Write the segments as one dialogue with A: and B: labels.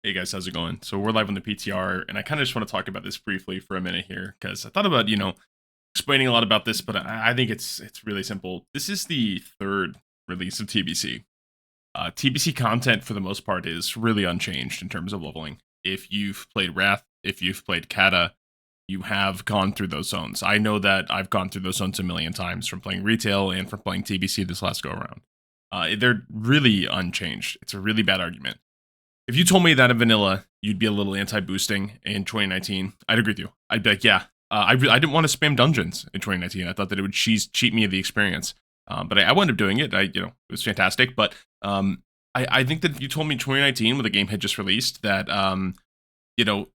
A: Hey guys, how's it going? So we're live on the PTR, and I kind of just want to talk about this briefly for a minute here because I thought about explaining a lot about this, but I think it's really simple. This is the third release of TBC. TBC content for the most part is really unchanged in terms of leveling. If you've played Wrath, if you've played Kata, you have gone through those zones. I know that I've gone through those zones a million times from playing retail and from playing TBC this last go around. They're really unchanged. It's a really bad argument. If you told me that in vanilla, you'd be a little anti-boosting in 2019, I'd agree with you. I'd be like, yeah, I didn't want to spam dungeons in 2019. I thought that it would cheat me of the experience. But I wound up doing it. It was fantastic. But I think that if you told me 2019 when the game had just released that, you know,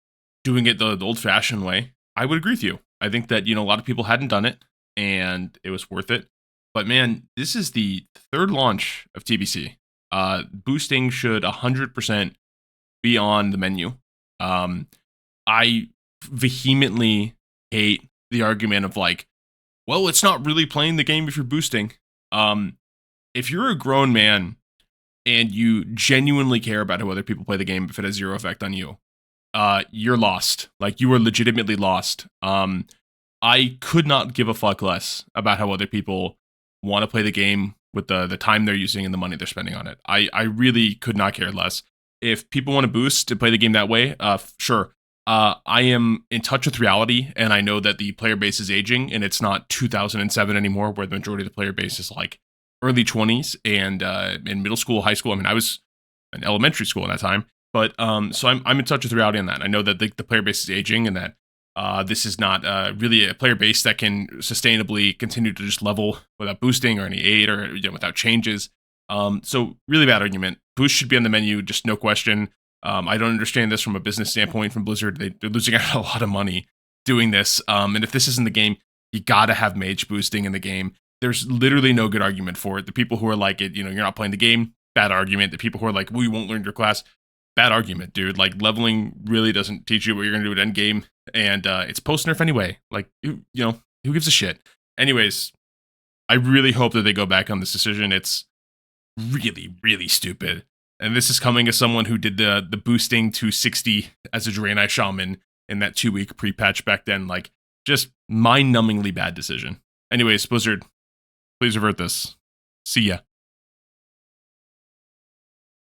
A: doing it the old-fashioned way, I would agree with you. I think that, a lot of people hadn't done it and it was worth it. But man, this is the third launch of TBC. Boosting should 100% be on the menu. I vehemently hate the argument of like, well, it's not really playing the game if you're boosting. If you're a grown man and you genuinely care about how other people play the game, if it has zero effect on you, you're lost. Like you are legitimately lost. I could not give a fuck less about how other people want to play the game with the time they're using and the money they're spending on it. I really could not care less. If people want to boost to play the game that way, sure. I am in touch with reality, and I know that the player base is aging, and it's not 2007 anymore, where the majority of the player base is like early 20s and in middle school, high school. I mean, I was in elementary school at that time, but so I'm in touch with reality on that. I know that the player base is aging, and that this is not really a player base that can sustainably continue to just level without boosting or any aid or without changes. So really bad argument. Boost should be on the menu, just no question. I don't understand this from a business standpoint from Blizzard. They're losing out a lot of money doing this. And if this isn't the game, you gotta have mage boosting in the game. There's literally no good argument for it. The people who are like it, you're not playing the game, bad argument. The people who are like, well, you won't learn your class, bad argument, dude. Like leveling really doesn't teach you what you're gonna do at end game, and it's post nerf anyway. Like who gives a shit? Anyways, I really hope that they go back on this decision. It's really, really stupid. And this is coming as someone who did the boosting to 60 as a Draenei Shaman in that 2-week pre-patch back then. Like, just mind-numbingly bad decision. Anyways, Blizzard, please revert this. See ya.